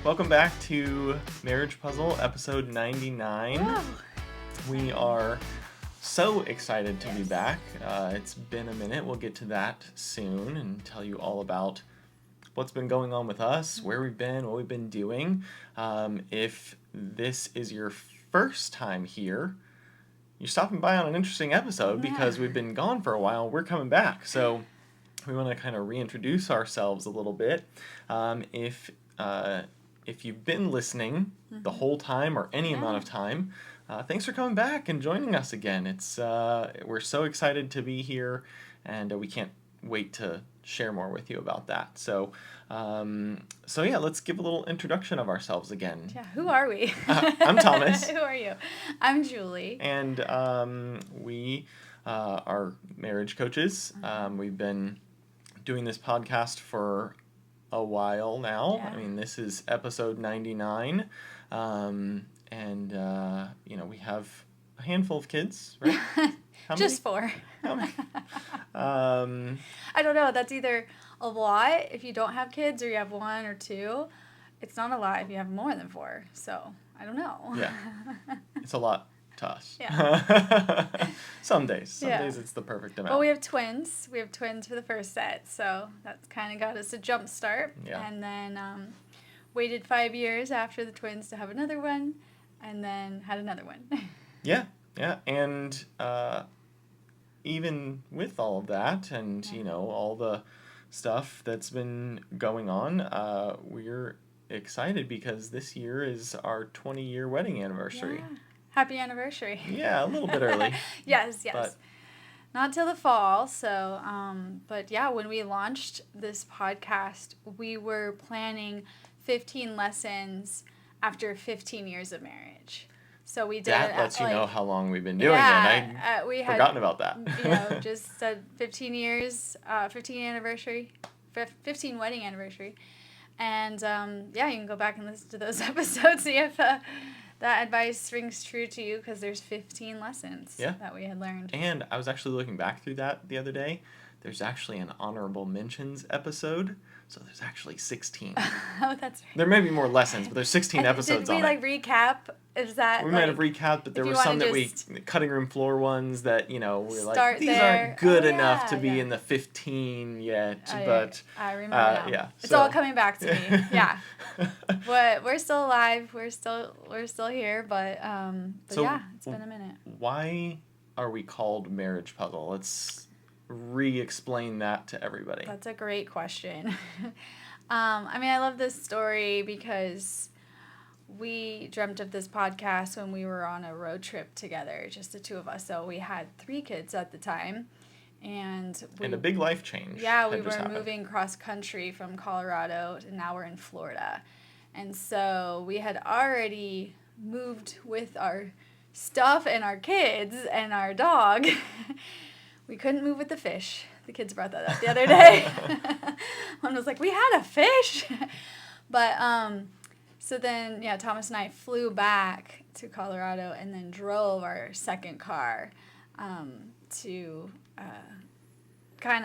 Welcome back to Marriage Puzzle, episode 99. Whoa. We are so excited to be back. It's been a minute. We'll get to that soon and tell you all about what's been going on with us, where we've been, what we've been doing. If this is your first time here, you're stopping by on an interesting episode because we've been gone for a while. We're coming back. So we want to kind of reintroduce ourselves a little bit. If you've been listening the whole time or any amount of time, thanks for coming back and joining us again. We're so excited to be here, and we can't wait to share more with you about that. So let's give a little introduction of ourselves again. Yeah, who are we? I'm Thomas. Who are you? I'm Julie. And we are marriage coaches. We've been doing this podcast for a while now. Yeah. I mean, this is episode 99. We have a handful of kids, right? Just 4. How many? I don't know. That's either a lot if you don't have kids or you have 1 or 2. It's not a lot if you have more than 4. So, I don't know. Yeah. It's a lot to us. Yeah. Some days it's the perfect amount. Well, we have twins. We have twins for the first set. So, that's kind of got us a jump start. Yeah. And then waited 5 years after the twins to have another one. And then had another one. Yeah. And even with all of that and, all the stuff that's been going on, we're excited because this year is our 20-year wedding anniversary. Yeah. Happy anniversary. Yeah, a little bit early. Yes. But not till the fall. So, but yeah, when we launched this podcast, we were planning 15 lessons after 15 years of marriage. So we did. That lets you know how long we've been doing it. We had forgotten about that. Just said 15 years, 15 anniversary, 15 wedding anniversary. And you can go back and listen to those episodes, see if that advice rings true to you, because there's 15 lessons that we had learned. And I was actually looking back through that the other day. There's actually an honorable mentions episode, so there's actually 16. Oh, that's right. There may be more lessons, but there's 16 episodes on it. Did we recap? Is that we might have recapped, but there were some that cutting room floor ones that, we were like, these aren't good enough to be in the 15 yet, but... I remember now. Yeah. It's all coming back to me. Yeah. But we're still alive. We're still here, but it's been a minute. Why are we called Marriage Puzzle? Let's re-explain that to everybody. That's a great question. I love this story because we dreamt of this podcast when we were on a road trip together, just the 2 of us. So we had 3 kids at the time. And a big life change. Yeah, we were moving cross country from Colorado, and now we're in Florida. And so we had already moved with our stuff and our kids and our dog. We couldn't move with the fish. The kids brought that up the other day. One was like, we had a fish. But, so then, Thomas and I flew back to Colorado and then drove our second car to we kind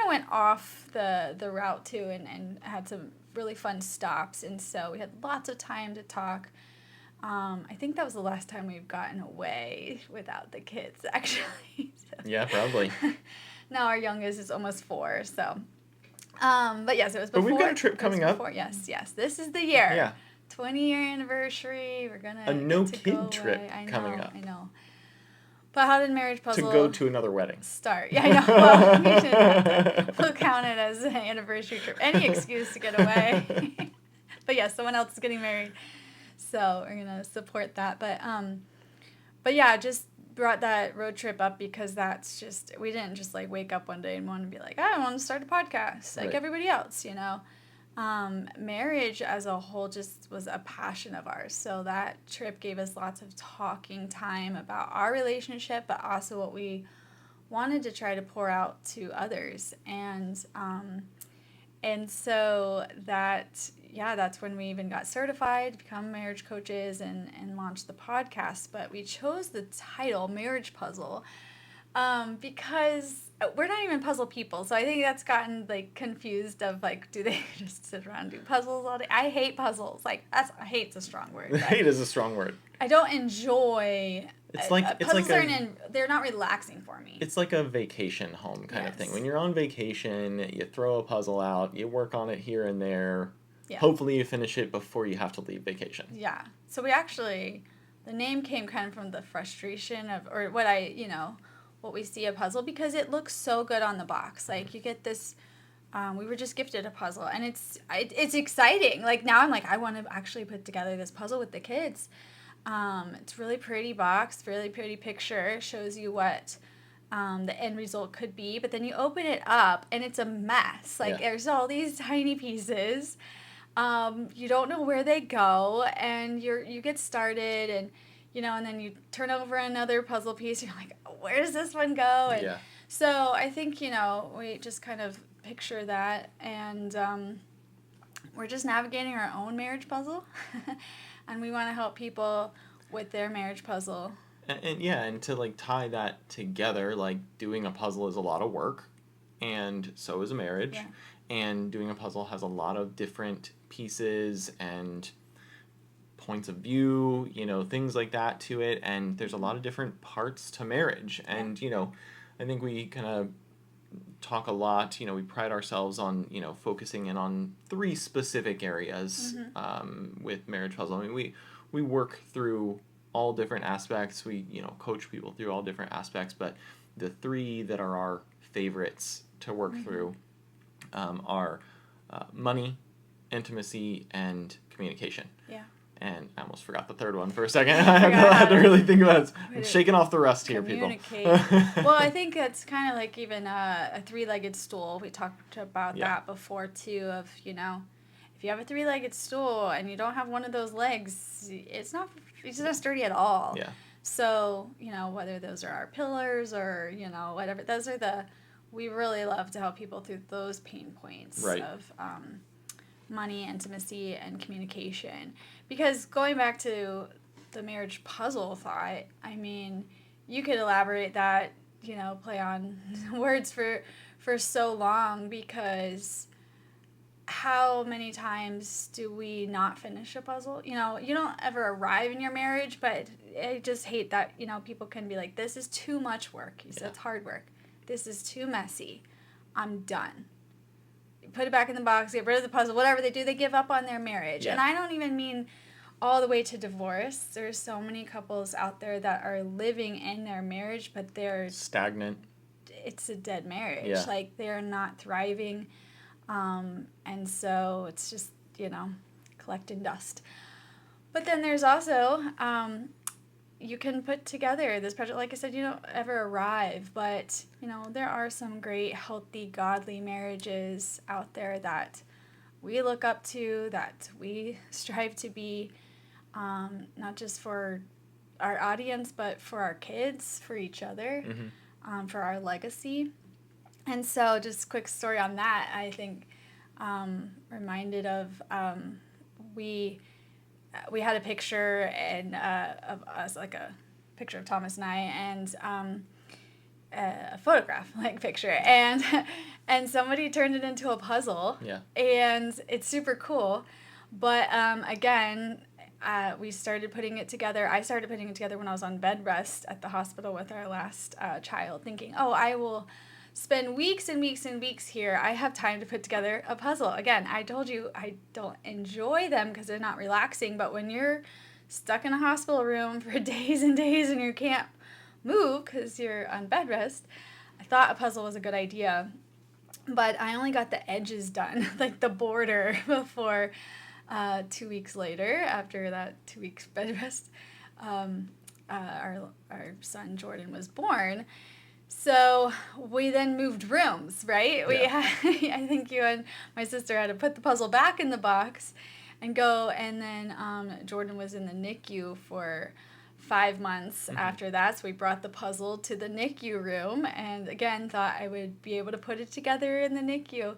of went off the route too and had some really fun stops. And so we had lots of time to talk. I think that was the last time we've gotten away without the kids, actually. So. Yeah, probably. Now our youngest is almost 4, so. But yes, it was before. But we've got a trip coming up. Yes. This is the year. Yeah. 20-year anniversary. We're going to a no-kid trip coming up. I know. But how did Marriage Puzzle... To go to another wedding. Start. Yeah, I know. Well, we should, we'll count it as an anniversary trip. Any excuse to get away. But yeah, someone else is getting married. So we're going to support that. But yeah, just brought that road trip up because that's just, we didn't just wake up one day and want to be like, I want to start a podcast like everybody else, Marriage as a whole just was a passion of ours. So that trip gave us lots of talking time about our relationship, but also what we wanted to try to pour out to others. And so that's when we even got certified, become marriage coaches, and launched the podcast. But we chose the title Marriage Puzzle Because we're not even puzzle people, so I think that's gotten like confused of like, do they just sit around and do puzzles all day? I hate puzzles. Like hate's a strong word. But Hate is a strong word. I don't enjoy. Puzzles they're not relaxing for me. It's like a vacation home kind of thing. Yes. When you're on vacation, you throw a puzzle out, you work on it here and there. Yeah. Hopefully you finish it before you have to leave vacation. Yeah. So the name came kind of from the frustration of, or what we see a puzzle, because it looks so good on the box. Like you get this, we were just gifted a puzzle, and it's exciting. Like now I'm like, I want to actually put together this puzzle with the kids. It's really pretty box, really pretty picture. It shows you what the end result could be, but then you open it up and it's a mess. Like there's all these tiny pieces. You don't know where they go, and you get started, and and then you turn over another puzzle piece. You're like, where does this one go? And so I think we just kind of picture that, and we're just navigating our own marriage puzzle, and we want to help people with their marriage puzzle. And to like tie that together, like doing a puzzle is a lot of work, and so is a marriage. Yeah. And doing a puzzle has a lot of different pieces and points of view, things like that to it. And there's a lot of different parts to marriage. And, I think we kind of talk a lot, we pride ourselves on, focusing in on 3 specific areas with marriage puzzle. I mean, we work through all different aspects. We, coach people through all different aspects. But the 3 that are our favorites to work through are money, intimacy, and communication. Yeah. And I almost forgot the third one for a second. I had to really think about it. I'm shaking off the rust here, people. Well, I think it's kind of like even a 3-legged stool. We talked about that before, too, of, if you have a 3-legged stool and you don't have one of those legs, it's not sturdy at all. Yeah. So, whether those are our pillars or, whatever, we really love to help people through those pain points of money, intimacy, and communication. Because going back to the marriage puzzle thought, I mean, you could elaborate that, play on words for so long, because how many times do we not finish a puzzle? You don't ever arrive in your marriage, but I just hate that, people can be like, this is too much work. You said it's hard work. This is too messy. I'm done. Put it back in the box, get rid of the puzzle, whatever they do, they give up on their marriage. Yeah. And I don't even mean all the way to divorce. There's so many couples out there that are living in their marriage, but they're stagnant. It's a dead marriage. Yeah. Like they're not thriving. And so it's just, collecting dust. But then there's also, you can put together this project. Like I said, you don't ever arrive, but, there are some great, healthy, godly marriages out there that we look up to, that we strive to be, not just for our audience, but for our kids, for each other, for our legacy. And so just a quick story on that, I think, reminded of, we had a picture of us, like a picture of Thomas and I, and a photograph like picture, and somebody turned it into a puzzle. Yeah. And it's super cool, but again, we started putting it together. I started putting it together when I was on bed rest at the hospital with our last child, thinking, I will spend weeks and weeks and weeks here. I have time to put together a puzzle. Again, I told you I don't enjoy them because they're not relaxing, but when you're stuck in a hospital room for days and days and you can't move because you're on bed rest, I thought a puzzle was a good idea. But I only got the edges done, like the border, before 2 weeks later, after that 2 weeks bed rest, our son Jordan was born. So we then moved rooms, right? Yeah. I think you and my sister had to put the puzzle back in the box and go. And then Jordan was in the NICU for 5 months after that. So we brought the puzzle to the NICU room and, again, thought I would be able to put it together in the NICU.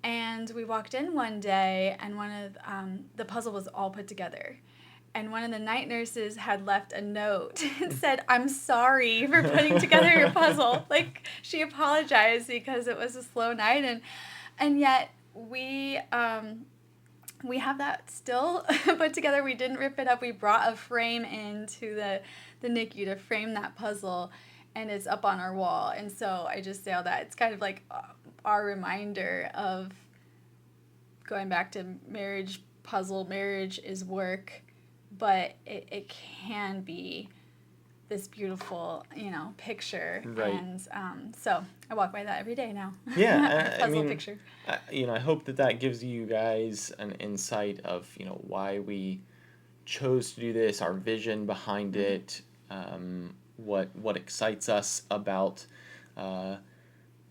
And we walked in one day, and one of the puzzle was all put together. and one of the night nurses had left a note and said, "I'm sorry for putting together your puzzle." Like, she apologized because it was a slow night, and yet we have that still put together. We didn't rip it up. We brought a frame into the NICU to frame that puzzle, and it's up on our wall. And so I just say all that. It's kind of like our reminder of going back to marriage puzzle. Marriage is work, but it can be this beautiful, picture. Right. And so I walk by that every day now. Yeah, Puzzle picture. I hope that gives you guys an insight of, why we chose to do this, our vision behind it, what excites us about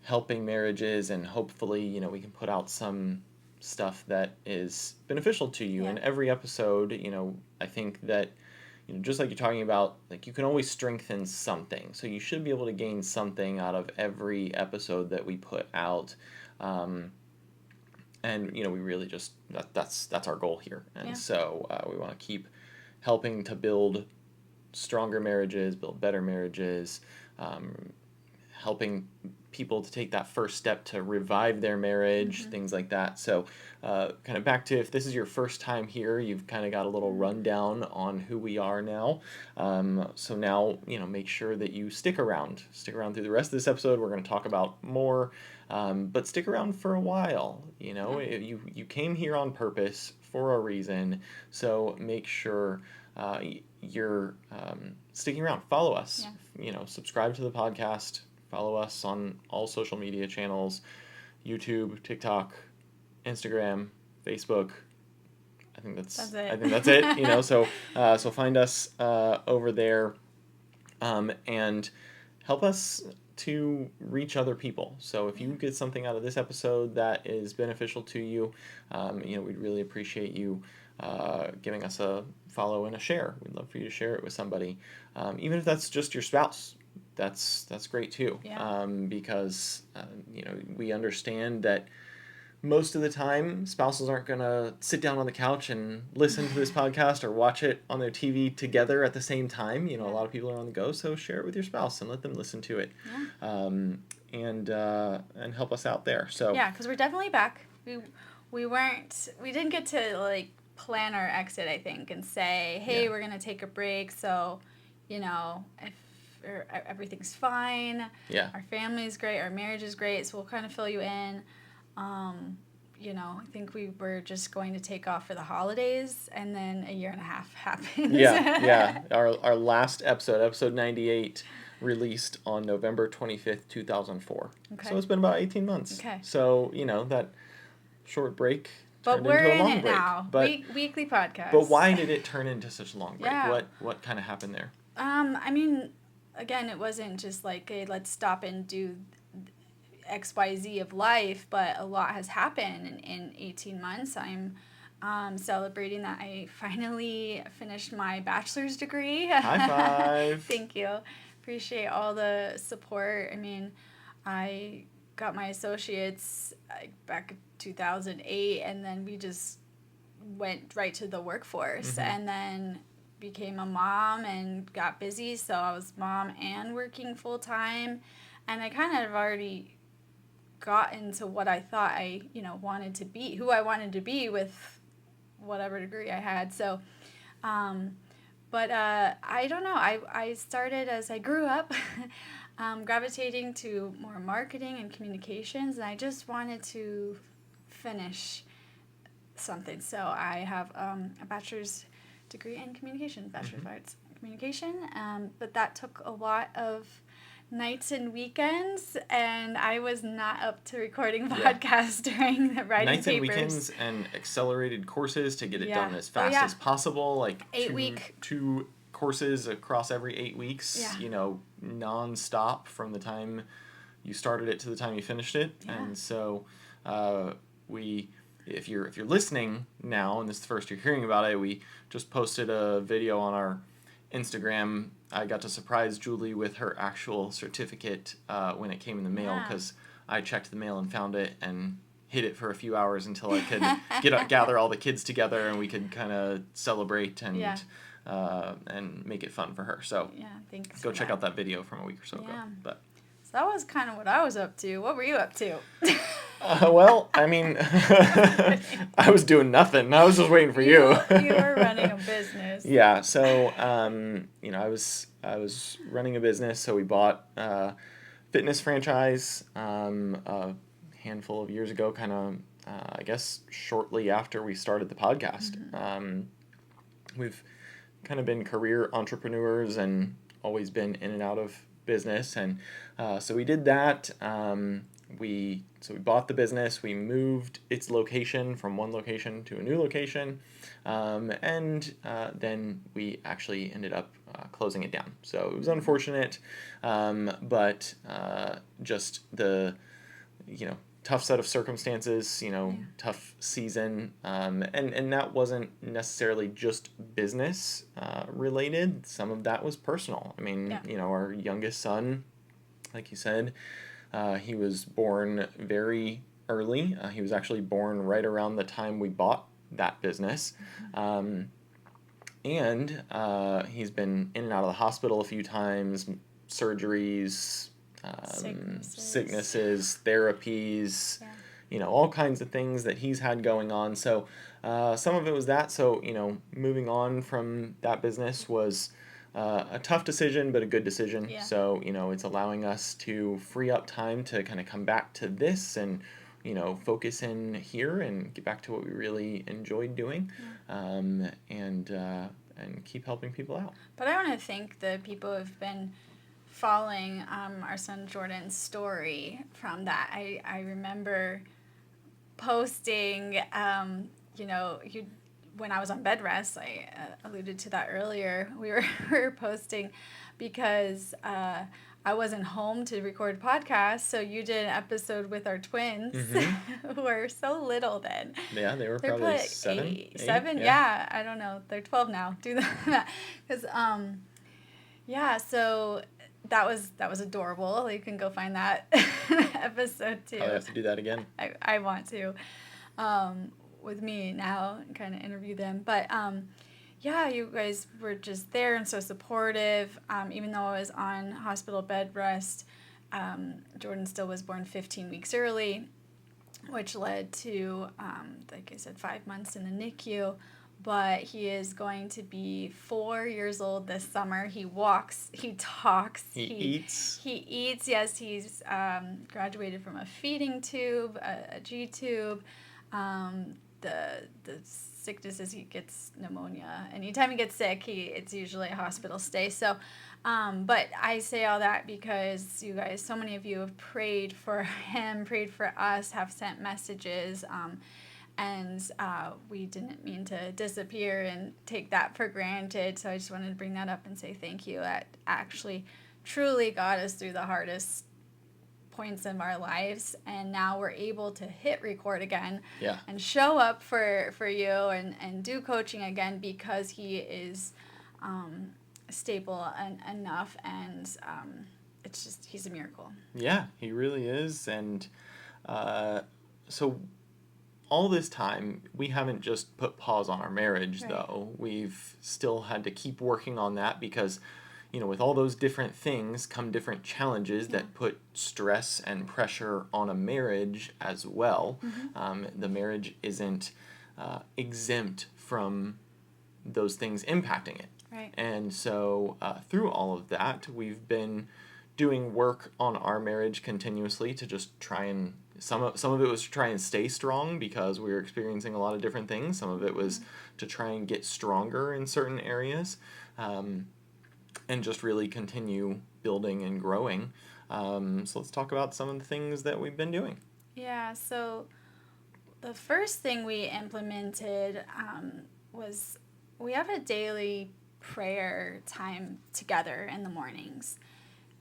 helping marriages, and hopefully, we can put out some stuff that is beneficial to you. Yeah. In every episode, I think that, just like you're talking about, like, you can always strengthen something. So you should be able to gain something out of every episode that we put out. And, we really just, that's our goal here. And so we want to keep helping to build stronger marriages, build better marriages, helping people to take that first step to revive their marriage, things like that. So kind of back to, if this is your first time here, you've kind of got a little rundown on who we are now. So now, make sure that you stick around through the rest of this episode. We're going to talk about more, but stick around for a while. You came here on purpose for a reason, so make sure you're sticking around. Follow us, subscribe to the podcast. Follow us on all social media channels, YouTube, TikTok, Instagram, Facebook. I think that's it. So find us over there, and help us to reach other people. So if you get something out of this episode that is beneficial to you, we'd really appreciate you giving us a follow and a share. We'd love for you to share it with somebody, even if that's just your spouse. That's great too. Because we understand that most of the time spouses aren't going to sit down on the couch and listen to this podcast or watch it on their TV together at the same time. A lot of people are on the go, so share it with your spouse and let them listen to it. And help us out there. So because we're definitely back. We didn't get to plan our exit, I think, and say, hey, we're going to take a break, so if everything's fine. Yeah. Our family's great. Our marriage is great. So we'll kind of fill you in. I think we were just going to take off for the holidays, and then a year and a half happened. Yeah. Our last episode 98, released on November 25th, 2004. Okay. So it's been about 18 months. Okay. So, that short break but turned we're into a in long it break. now. Weekly podcast. But why did it turn into such a long break? Yeah. What kind of happened there? Again, it wasn't just like, hey, let's stop and do XYZ of life, but a lot has happened in 18 months. I'm celebrating that I finally finished my bachelor's degree. High five. Thank you. Appreciate all the support. I got my associates back in 2008, and then we just went right to the workforce, and then became a mom and got busy, so I was mom and working full-time, and I kind of already got into what I thought I wanted to be, who I wanted to be with whatever degree I had. So but I don't know, I started, as I grew up, gravitating to more marketing and communications, and I just wanted to finish something. So I have a bachelor's degree in communication, Bachelor of Arts in Communication, but that took a lot of nights and weekends, and I was not up to recording podcasts during the writing nights papers. And weekends and accelerated courses to get it done as fast as possible, like 2 courses across every 8 weeks, non-stop from the time you started it to the time you finished it. And so if you're listening now, and this is the first you're hearing about it, we just posted a video on our Instagram. I got to surprise Julie with her actual certificate when it came in the mail, because I checked the mail and found it, and hit it for a few hours until I could gather all the kids together and we could kind of celebrate and make it fun for her. So thanks. Go check out that video from a week or so ago. But so that was kind of what I was up to. What were you up to? Well, I mean, I was doing nothing. I was just waiting for you. You were running a business. Yeah. So, I was running a business. So we bought a fitness franchise a handful of years ago, kind of, I guess, shortly after we started the podcast. Mm-hmm. We've kind of been career entrepreneurs and always been in and out of business. And so we did that. We bought the business, we moved its location from one location to a new location, and then we actually ended up closing it down. So it was unfortunate, but just the, tough set of circumstances, tough season, and that wasn't necessarily just business related. Some of that was personal. I mean, our youngest son, like you said, he was born very early. He was actually born right around the time we bought that business. And he's been in and out of the hospital a few times, surgeries, sicknesses, therapies, all kinds of things that he's had going on. So some of it was that. So, moving on from that business was a tough decision, but a good decision. Yeah. So, it's allowing us to free up time to kind of come back to this and, focus in here and get back to what we really enjoyed doing, and keep helping people out. But I want to thank the people who've been following our son Jordan's story from that. I remember posting, when I was on bed rest, I alluded to that earlier, we were posting because I wasn't home to record podcasts, so you did an episode with our twins, who were so little then. Yeah, they're probably 7? 8? 7? Yeah, I don't know. They're 12 now. Do that. Because, so that was adorable. You can go find that episode, too. I'll have to do that again. I want to. With me now and kind of interview them. But, you guys were just there and so supportive. Even though I was on hospital bed rest, Jordan still was born 15 weeks early, which led to, like I said, 5 months in the NICU. But he is going to be 4 years old this summer. He walks, he talks. He eats. He eats, yes. He's graduated from a feeding tube, a G tube. The sickness is he gets pneumonia. Anytime he gets sick, it's usually a hospital stay. So, but I say all that because you guys, so many of you have prayed for him, prayed for us, have sent messages, and we didn't mean to disappear and take that for granted. So I just wanted to bring that up and say thank you. That actually truly got us through the hardest points of our lives, and now we're able to hit record again and show up for you and do coaching again because he is stable enough, and it's just, he's a miracle. Yeah, he really is. And so all this time we haven't just put pause on our marriage, though. We've still had to keep working on that because with all those different things come different challenges that put stress and pressure on a marriage as well. The marriage isn't exempt from those things impacting it. Right. And so through all of that, we've been doing work on our marriage continuously to just try and, some of it was to try and stay strong because we were experiencing a lot of different things. Some of it was to try and get stronger in certain areas. And just really continue building and growing. So let's talk about some of the things that we've been doing. Yeah, so the first thing we implemented was we have a daily prayer time together in the mornings.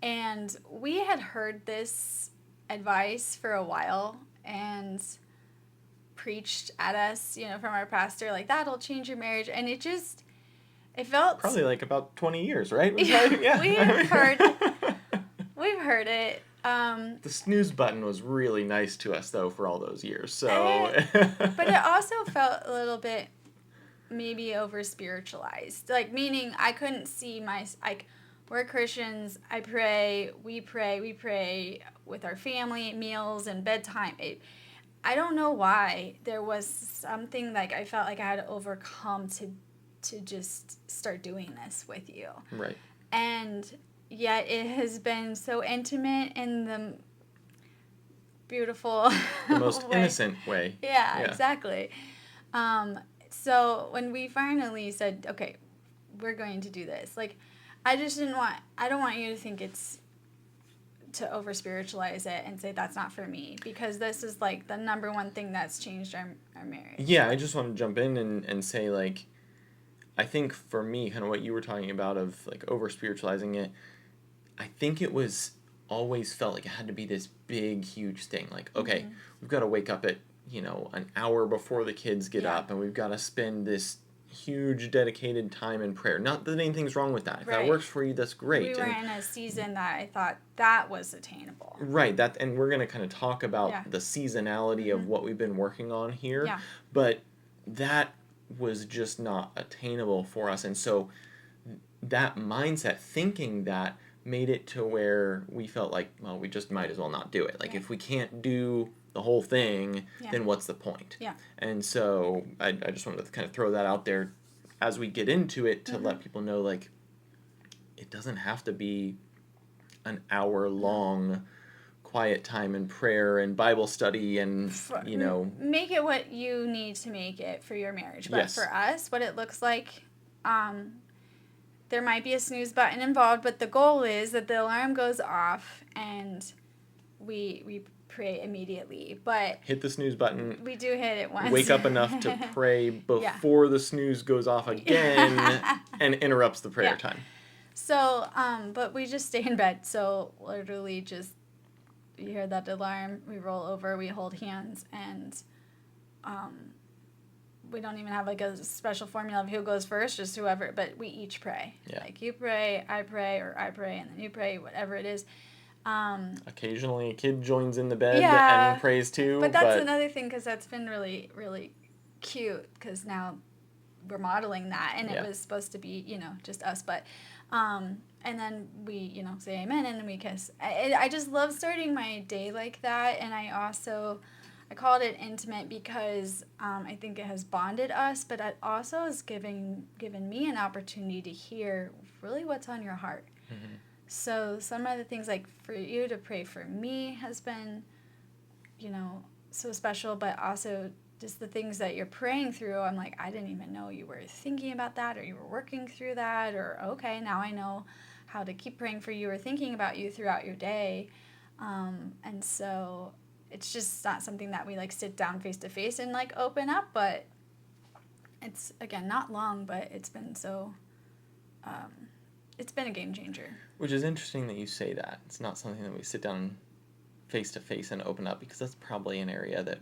And we had heard this advice for a while and preached at us, from our pastor, like, that'll change your marriage. And it felt probably like about 20 years, right? Yeah. We've heard it The snooze button was really nice to us, though, for all those years. So, but it also felt a little bit maybe over spiritualized. Like, meaning I couldn't see like, we're Christians. I pray. We pray with our family at meals and bedtime. I don't know why there was something like I felt like I had to overcome to just start doing this with you. Right. And yet it has been so intimate in the beautiful the most way. Innocent way. Yeah, exactly. So when we finally said, okay, we're going to do this, like, I don't want you to think it's to over spiritualize it and say that's not for me, because this is like the number one thing that's changed our marriage. Yeah, I just want to jump in and say, like, I think for me, kind of what you were talking about of like over spiritualizing it, I think it was always felt like it had to be this big, huge thing. Like, okay, we've got to wake up at, an hour before the kids get up, and we've got to spend this huge dedicated time in prayer. Not that anything's wrong with that. If that works for you, that's great. We were in a season that I thought that was attainable. Right. And we're going to kind of talk about the seasonality of what we've been working on here. Yeah. But that was just not attainable for us. And so that mindset, thinking that, made it to where we felt like, well, we just might as well not do it. Like, if we can't do the whole thing, then what's the point? Yeah. And so I just wanted to kind of throw that out there as we get into it to let people know, like, it doesn't have to be an hour-long quiet time and prayer and Bible study and, Make it what you need to make it for your marriage. But for us, what it looks like, there might be a snooze button involved, but the goal is that the alarm goes off and we pray immediately. But hit the snooze button. We do hit it once. Wake up enough to pray before the snooze goes off again and interrupts the prayer time. So, but we just stay in bed. So literally just, you hear that alarm, we roll over, we hold hands, and we don't even have like a special formula of who goes first, just whoever, but we each pray. Yeah. Like, you pray, or I pray, and then you pray, whatever it is. Occasionally a kid joins in the bed and prays too. But that's another thing, because that's been really, really cute, because now we're modeling that, and it was supposed to be, just us, but, and then we, say amen, and then we kiss. I just love starting my day like that, and I called it intimate because I think it has bonded us, but it also has given me an opportunity to hear really what's on your heart. Mm-hmm. So some of the things, like for you to pray for me, has been, so special, but also just the things that you're praying through, I'm like, I didn't even know you were thinking about that, or you were working through that, or okay, now I know how to keep praying for you or thinking about you throughout your day. And so it's just not something that we like sit down face to face and like open up, but it's, again, not long, but it's been so, it's been a game changer. Which is interesting that you say that. It's not something that we sit down face to face and open up, because that's probably an area that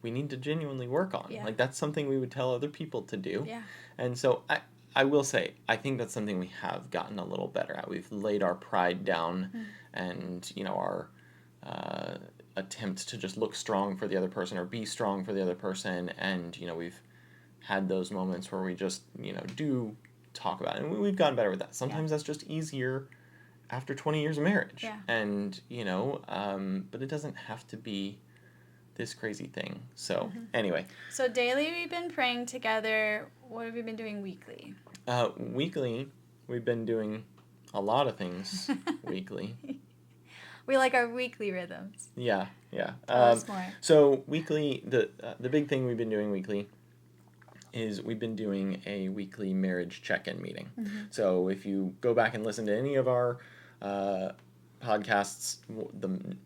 we need to genuinely work on. Yeah. Like, that's something we would tell other people to do. Yeah. And so I will say, I think that's something we have gotten a little better at. We've laid our pride down and, our attempt to just look strong for the other person or be strong for the other person. And, we've had those moments where we just, do talk about it. And we've gotten better with that. Sometimes that's just easier after 20 years of marriage. Yeah. And, but it doesn't have to be this crazy thing. So, anyway. So daily we've been praying together. What have we been doing weekly? Weekly, we've been doing a lot of things weekly. We like our weekly rhythms. Yeah. Tell us more. So weekly, the big thing we've been doing weekly is we've been doing a weekly marriage check-in meeting. Mm-hmm. So if you go back and listen to any of our podcasts,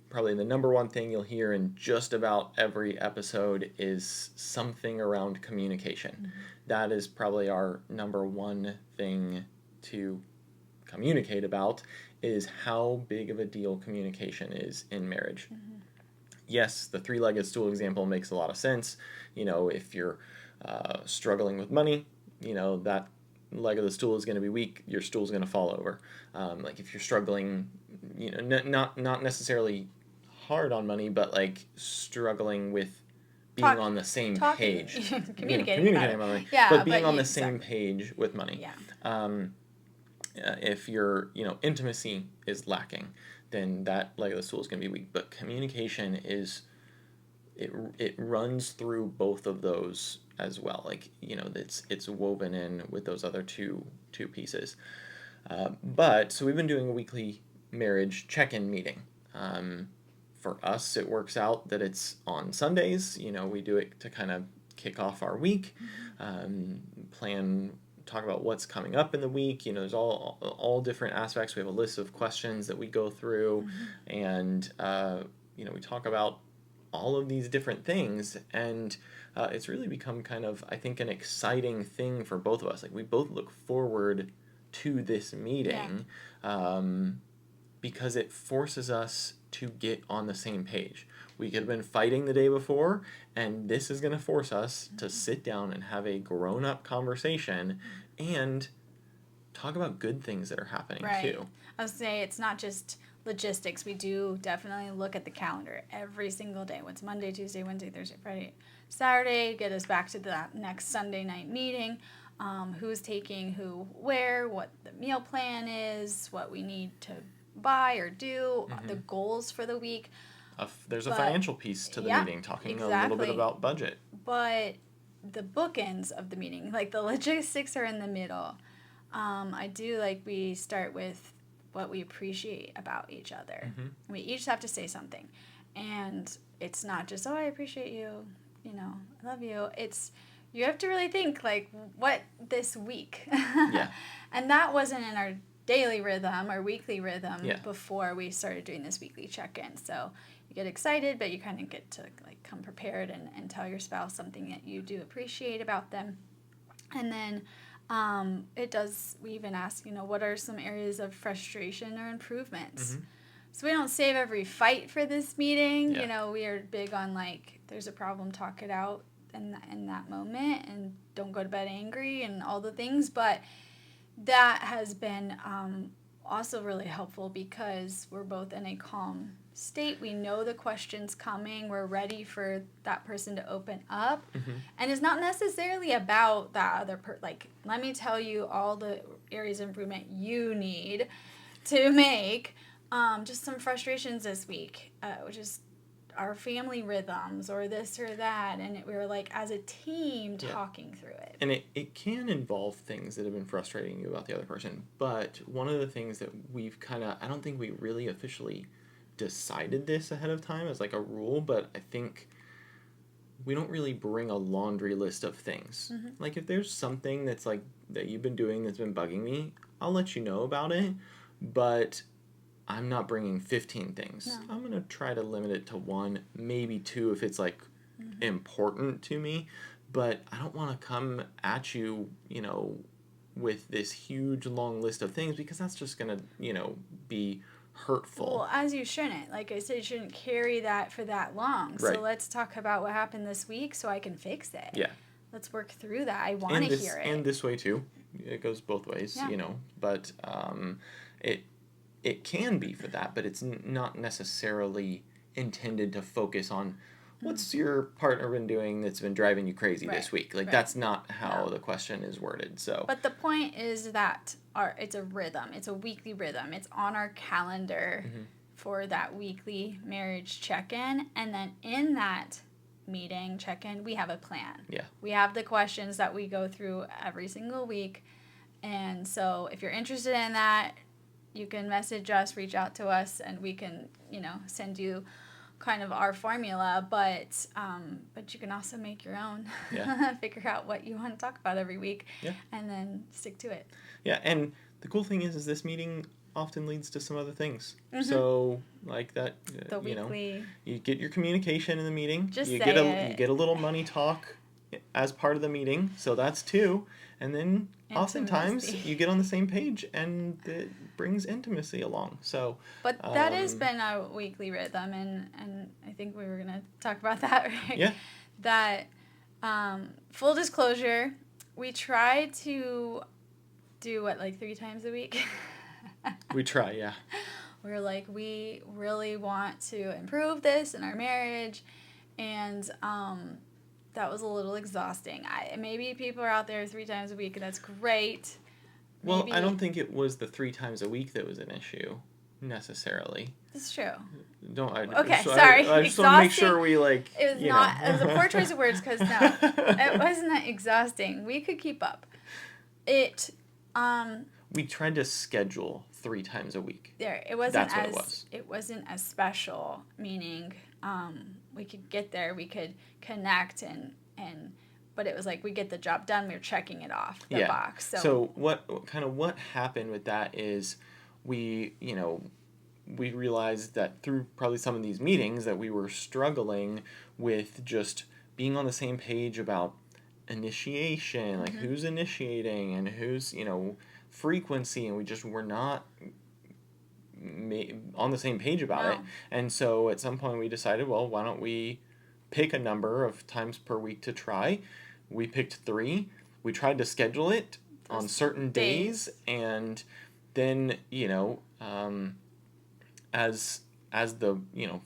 probably the number one thing you'll hear in just about every episode is something around communication. Mm-hmm. That is probably our number one thing to communicate about, is how big of a deal communication is in marriage. Mm-hmm. Yes, the three-legged stool example makes a lot of sense. If you're struggling with money, that leg of the stool is going to be weak, your stool's going to fall over. Like if you're struggling, not necessarily hard on money, but like struggling with being on the same page. Communicating about money. Yeah, but being on the same page with money. Yeah. If your intimacy is lacking, then that leg of the stool is going to be weak. But communication is it runs through both of those as well. Like it's woven in with those other two pieces. But so we've been doing a weekly marriage check-in meeting. For us, it works out that it's on Sundays. We do it to kind of kick off our week, talk about what's coming up in the week. There's all different aspects. We have a list of questions that we go through, and we talk about all of these different things, and it's really become kind of, I think, an exciting thing for both of us. Like we both look forward to this meeting, because it forces us to get on the same page. We could have been fighting the day before, and this is going to force us to sit down and have a grown-up conversation and talk about good things that are happening too. I was say it's not just logistics. We do definitely look at the calendar every single day. What's Monday, Tuesday, Wednesday, Thursday, Friday, Saturday, get us back to that next Sunday night meeting. Who's taking who where, what the meal plan is, what we need to buy or do, the goals for the week. There's a financial piece to the meeting, talking a little bit about budget. But the bookends of the meeting, like the logistics are in the middle. I do like we start with what we appreciate about each other. We each have to say something. And it's not just, I appreciate you, I love you. It's, you have to really think, like, what this week? And that wasn't in our daily rhythm or weekly rhythm before we started doing this weekly check-in. So you get excited, but you kind of get to like come prepared and tell your spouse something that you do appreciate about them. And then we even ask, what are some areas of frustration or improvements? So we don't save every fight for this meeting. We are big on like, there's a problem, talk it out in that moment, and don't go to bed angry and all the things. But that has been also really helpful because we're both in a calm state. We know the questions coming. We're ready for that person to open up. And it's not necessarily about that other like, let me tell you all the areas of improvement you need to make. Just some frustrations this week, which is our family rhythms or this or that, and we were like as a team talking through it. And it can involve things that have been frustrating you about the other person, but one of the things that we've I don't think we really officially decided this ahead of time as like a rule, but I think we don't really bring a laundry list of things. Like if there's something that's like that you've been doing that's been bugging me, I'll let you know about it, but I'm not bringing 15 things. No. I'm going to try to limit it to 1, maybe 2 if it's like important to me. But I don't want to come at you, with this huge long list of things because that's just going to, be hurtful. Well, as you shouldn't. Like I said, you shouldn't carry that for that long. Right. So let's talk about what happened this week so I can fix it. Yeah. Let's work through that. I want to hear it. And this way too. It goes both ways, But it can be for that, but it's not necessarily intended to focus on what's your partner been doing that's been driving you crazy this week. Like that's not how the question is worded. So, but the point is that it's a rhythm. It's a weekly rhythm. It's on our calendar for that weekly marriage check-in, and then in that meeting check-in, we have a plan. Yeah. We have the questions that we go through every single week, and so if you're interested in that, you can message us, reach out to us, and we can, send you kind of our formula. But you can also make your own. Yeah. Figure out what you want to talk about every week. Yeah. And then stick to it. Yeah, and the cool thing is this meeting often leads to some other things. So like that, the weekly. You get your communication in the meeting. Just you say get it. You get a little money talk as part of the meeting. So that's 2, and then. Oftentimes, you get on the same page, and it brings intimacy along. So, but that has been a weekly rhythm, and I think we were going to talk about that, right? Yeah. That, full disclosure, we try to do what, like 3 times a week? We try, yeah. We're like, we really want to improve this in our marriage, and that was a little exhausting. Maybe people are out there 3 times a week, and that's great. Well, Maybe I don't think it was the 3 times a week that was an issue, necessarily. It's true. Okay, sorry. I just want to make sure we, like, It was not. It was a poor choice of words, because no, it wasn't exhausting. We could keep up. We tried to schedule 3 times a week. It wasn't That's as what it was. It wasn't as special. Meaning, we could get there, we could connect, but it was like we get the job done. We were checking it off the box. So what happened with that is we realized that through probably some of these meetings that we were struggling with just being on the same page about initiation, like who's initiating and who's, frequency, and we just were not on the same page about it. And so at some point we decided, well, why don't we pick a number of times per week to try. We picked 3. We tried to schedule it on certain days, and then, as the,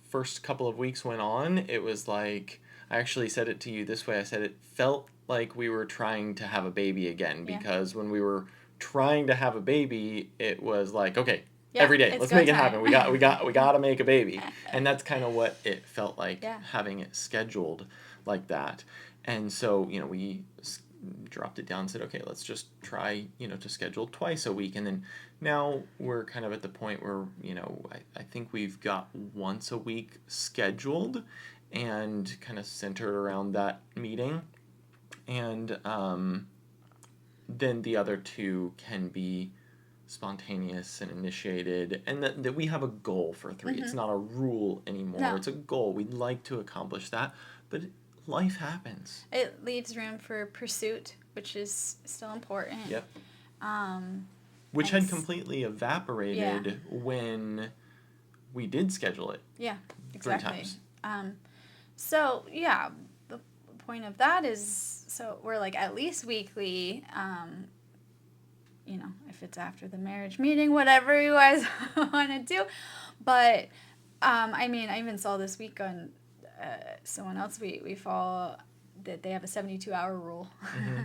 first couple of weeks went on, it was like, I actually said it to you this way. I said it felt like we were trying to have a baby again, because when we were trying to have a baby, it was like, okay, every day, let's make it happen. We got to make a baby. And that's kind of what it felt like, having it scheduled like that. And so, we dropped it down and said, okay, let's just try, to schedule twice a week. And then now we're kind of at the point where, I think we've got once a week scheduled and kind of centered around that meeting. And then the other 2 can be spontaneous and initiated, and that we have a goal for 3. It's not a rule anymore. No. It's a goal. We'd like to accomplish that, but life happens. It leaves room for pursuit, which is still important. Yep. Which had completely evaporated when we did schedule it. Yeah, exactly. 3 times. The point of that is, so we're like at least weekly, if it's after the marriage meeting, whatever you guys want to do. But, I even saw this week on someone else we follow that they have a 72-hour rule. Mm-hmm.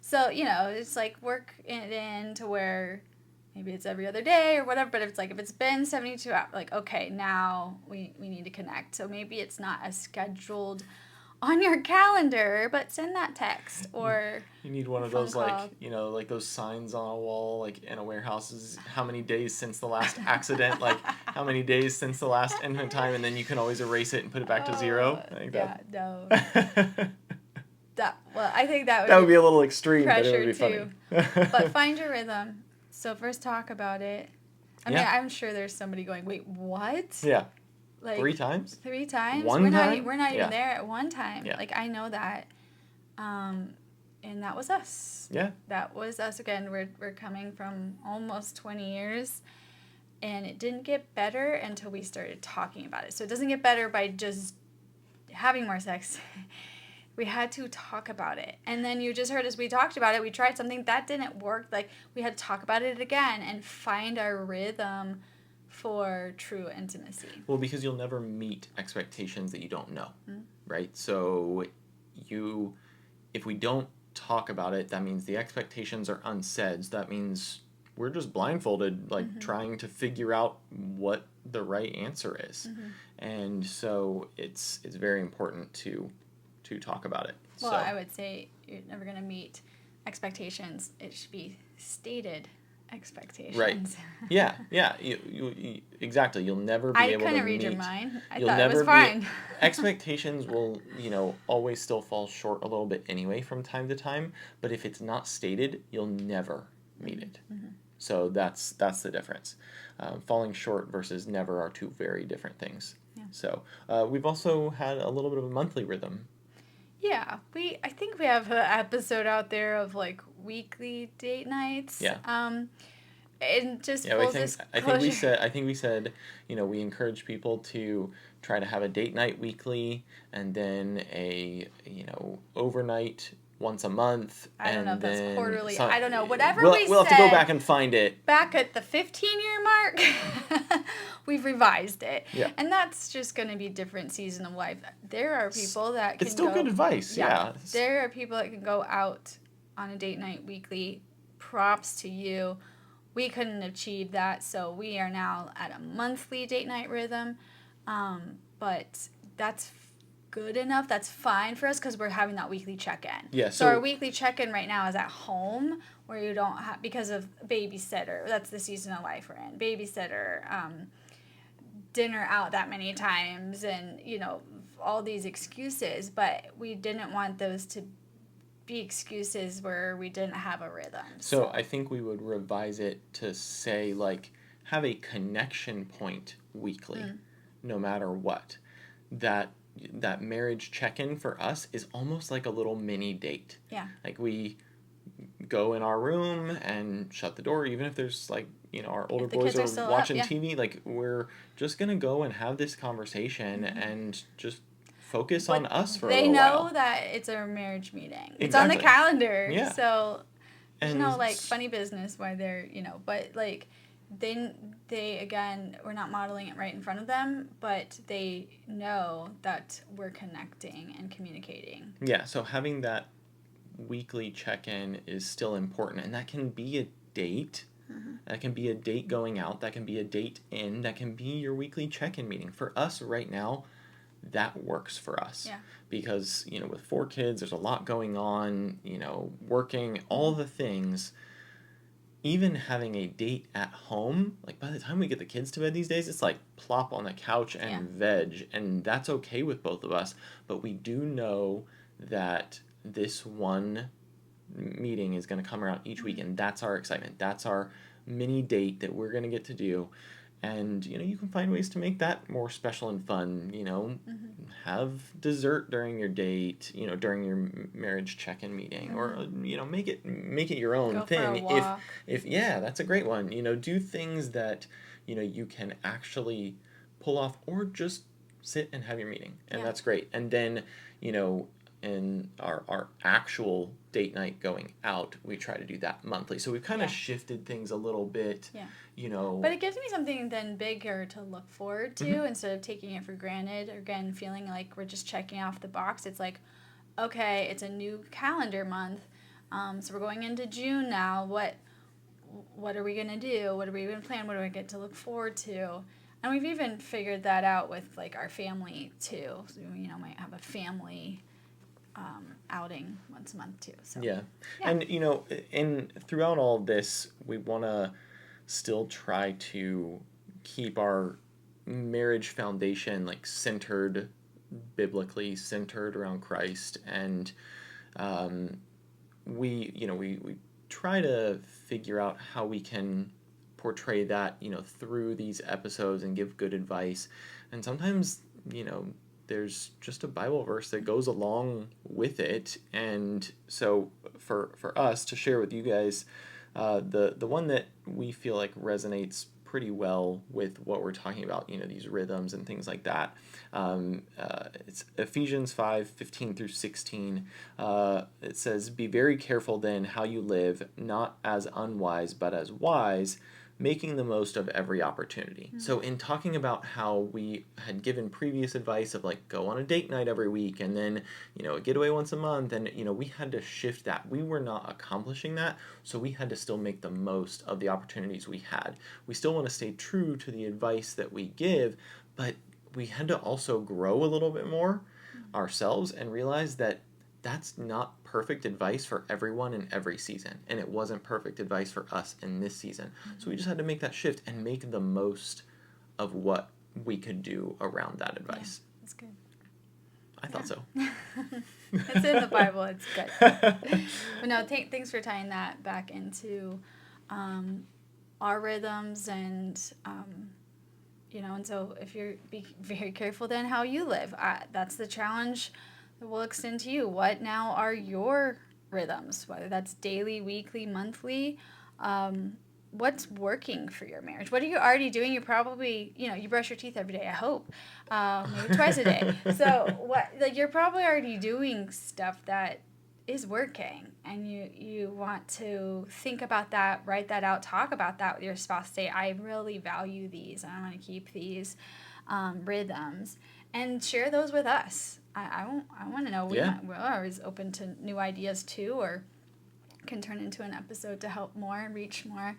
So, it's like work it in to where maybe it's every other day or whatever, but if it's been 72 hours, like, okay, now we need to connect. So maybe it's not as scheduled on your calendar, but send that text, or you need one of those call. Like those signs on a wall, like in a warehouse, is how many days since the last accident, like how many days since the last infant time, and then you can always erase it and put it back to 0. I think no. I think that would be a little extreme, but it would be too. Funny. But find your rhythm. So first talk about it. I'm sure there's somebody going, wait, what? Yeah. Like 3 times? 3 times? One time? We're not even there at one time. Yeah. Like, I know that. And that was us. Yeah. That was us again. We're coming from almost 20 years. And it didn't get better until we started talking about it. So it doesn't get better by just having more sex. We had to talk about it. And then you just heard us, we talked about it. We tried something that didn't work. Like, we had to talk about it again and find our rhythm for true intimacy. Well, because you'll never meet expectations that you don't know, right? So if we don't talk about it, that means the expectations are unsaid. So that means we're just blindfolded, like trying to figure out what the right answer is. And so it's very important to talk about it. Well, I would say you're never going to meet expectations. It should be stated expectations. Right. Yeah. You exactly. You'll never be able to meet. I couldn't read your mind. I thought it was fine. Expectations will, always still fall short a little bit anyway from time to time. But if it's not stated, you'll never meet it. So that's the difference. Falling short versus never are 2 very different things. Yeah. So we've also had a little bit of a monthly rhythm. Yeah, I think we have an episode out there of like weekly date nights. Yeah. And just I think we said, we encourage people to try to have a date night weekly, and then a overnight once a month. I don't know if that's then quarterly. I don't know. Whatever we'll we have to said go back and find it. back at the 15-year mark, we've revised it. Yeah. And that's just going to be different season of life. There are people that can It's still good advice, yeah. There are people that can go out on a date night weekly. Props to you. We couldn't achieve that, so we are now at a monthly date night rhythm. But that's good enough. That's fine for us because we're having that weekly check-in. Yeah, so our weekly check-in right now is at home, where you don't have, because of babysitter. That's the season of life we're in. Babysitter, dinner out that many times, and all these excuses. But we didn't want those to be excuses where we didn't have a rhythm. So I think we would revise it to say, like, have a connection point weekly, no matter what. That marriage check-in for us is almost like a little mini date. Yeah. Like, we go in our room and shut the door, even if there's, like, our older boys are watching TV. Like, we're just going to go and have this conversation and just focus on us for a little while. They know that it's a marriage meeting. It's Exactly. on the calendar. Yeah. So there's And no, like, funny business why they're, but, like, they again, we're not modeling it right in front of them, but they know that we're connecting and communicating. Yeah, so having that weekly check-in is still important, and that can be a date. That can be a date going out. That can be a date in. That can be your weekly check-in meeting. For us right now, that works for us. Yeah. Because, with 4 kids, there's a lot going on, working, all the things. Even having a date at home, like, by the time we get the kids to bed these days, it's like plop on the couch and veg, and that's okay with both of us. But we do know that this one meeting is going to come around each week, and that's our excitement. That's our mini date that we're going to get to do. And, you can find ways to make that more special and fun, have dessert during your date, during your marriage check-in meeting, or, make it your own Go thing. For a walk. If yeah, that's a great one. Do things that, you can actually pull off, or just sit and have your meeting. And that's great. And then, in our actual date night going out, we try to do that monthly. So we've kind of shifted things a little bit. Yeah. But it gives me something then bigger to look forward to instead of taking it for granted. Again, feeling like we're just checking off the box. It's like, okay, it's a new calendar month. So we're going into June now. What are we going to do? What are we going to plan? What do I get to look forward to? And we've even figured that out with, like, our family too. So, might have a family outing once a month too. So yeah. And throughout all this, we want to still try to keep our marriage foundation, like, centered biblically, centered around Christ, and we try to figure out how we can portray that through these episodes and give good advice. And sometimes there's just a Bible verse that goes along with it. And so for us to share with you guys, the one that we feel like resonates pretty well with what we're talking about, these rhythms and things like that. It's Ephesians 5:15 through 16. It says, "Be very careful then how you live, not as unwise, but as wise, making the most of every opportunity." So in talking about how we had given previous advice of, like, go on a date night every week, and then, a getaway once a month, and, we had to shift that. We were not accomplishing that, so we had to still make the most of the opportunities we had. We still want to stay true to the advice that we give, but we had to also grow a little bit more ourselves and realize that that's not perfect advice for everyone in every season. And it wasn't perfect advice for us in this season. So we just had to make that shift and make the most of what we could do around that advice. Yeah, that's good. I thought so. It's in the Bible. It's good. But no, thanks for tying that back into our rhythms and, and so if you're be very careful then how you live. That's the challenge that will extend to you. What now are your rhythms, whether that's daily, weekly, monthly? What's working for your marriage? What are you already doing? You're probably, you brush your teeth every day, I hope, maybe twice a day. So you're probably already doing stuff that is working, and you want to think about that, write that out, talk about that with your spouse. Say, I really value these, and I want to keep these rhythms, and share those with us. I want to know. We're always open to new ideas too, or can turn into an episode to help more and reach more.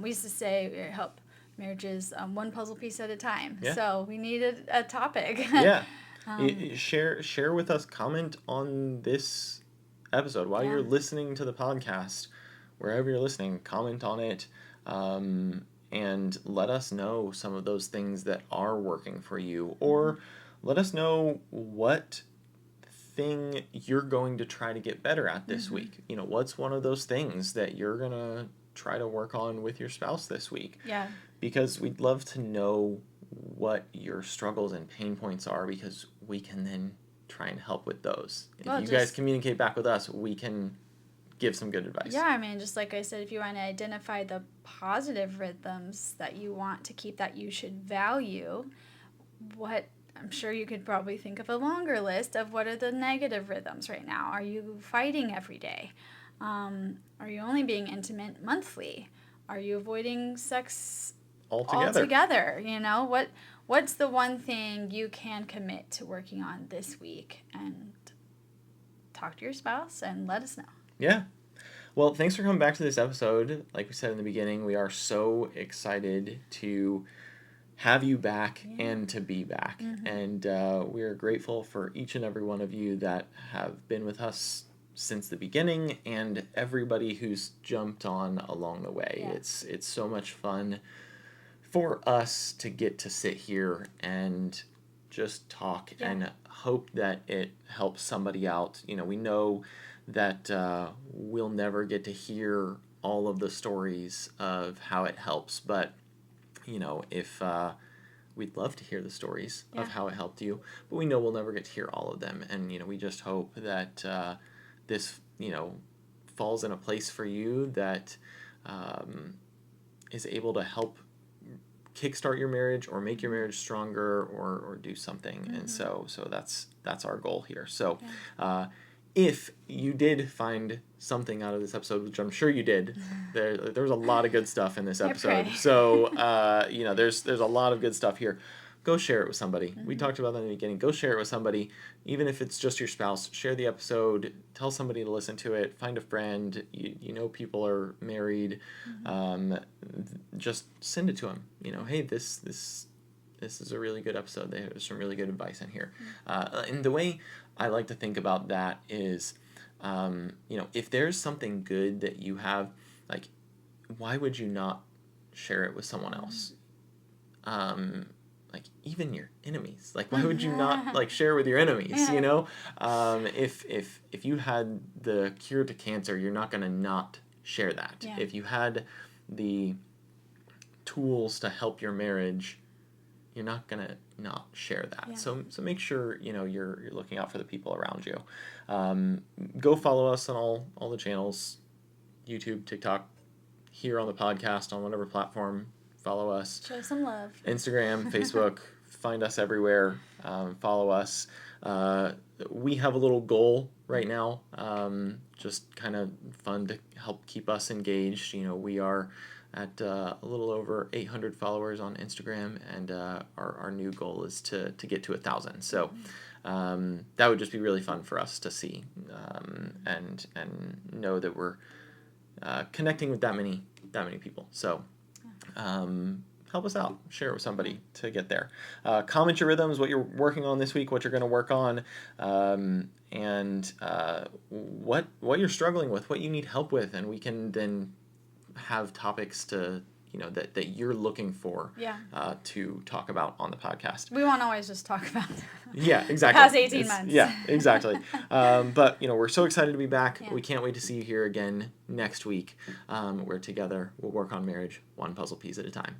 We used to say help marriages one puzzle piece at a time. Yeah. So we needed a topic. Yeah. Share with us, comment on this episode while you're listening to the podcast, wherever you're listening, comment on it, and let us know some of those things that are working for you, or let us know what thing you're going to try to get better at this week. What's one of those things that you're going to try to work on with your spouse this week? Yeah. Because we'd love to know what your struggles and pain points are, because we can then try and help with those. If you guys communicate back with us, we can give some good advice. Yeah, I mean, just like I said, if you want to identify the positive rhythms that you want to keep, that you should value, I'm sure you could probably think of a longer list of what are the negative rhythms right now. Are you fighting every day? Are you only being intimate monthly? Are you avoiding sex altogether? What's the one thing you can commit to working on this week? And talk to your spouse and let us know. Yeah. Well, thanks for coming back to this episode. Like we said in the beginning, we are so excited to have you back and to be back. And we are grateful for each and every one of you that have been with us since the beginning, and everybody who's jumped on along the way. Yeah. It's so much fun for us to get to sit here and just talk and hope that it helps somebody out. We know that we'll never get to hear all of the stories of how it helps, but if we'd love to hear the stories of how it helped you, but we know we'll never get to hear all of them. And we just hope that this falls in a place for you that is able to help kickstart your marriage or make your marriage stronger or do something. And so that's our goal here. So if you did find something out of this episode, which I'm sure you did, there was a lot of good stuff in this episode. So there's a lot of good stuff here. Go share it with somebody. We talked about that in the beginning. Go share it with somebody, even if it's just your spouse. Share the episode. Tell somebody to listen to it. Find a friend. People are married. Just send it to them. Hey, this is a really good episode. There's some really good advice in here. And the way I like to think about that is, if there's something good that you have, like, why would you not share it with someone else? Like, even your enemies. Like, why would you not share with your enemies? If you had the cure to cancer, you're not gonna not share that. Yeah. If you had the tools to help your marriage, you're not gonna not share that. Yeah. So make sure you're looking out for the people around you. Go follow us on all the channels, YouTube, TikTok, here on the podcast, on whatever platform. Follow us. Show some love. Instagram, Facebook, find us everywhere. Follow us. We have a little goal right now, just kind of fun to help keep us engaged. We are at a little over 800 followers on Instagram, and our new goal is to get to 1,000. So that would just be really fun for us to see, and know that we're connecting with that many people. So help us out. Share it with somebody to get there. Comment your rhythms, what you're working on this week, what you're going to work on, and what you're struggling with, what you need help with, and we can then have topics to that you're looking for to talk about on the podcast. We won't always just talk about exactly. the past 18 months. Yeah, exactly. But we're so excited to be back. Yeah. We can't wait to see you here again next week, where together we'll work on marriage one puzzle piece at a time.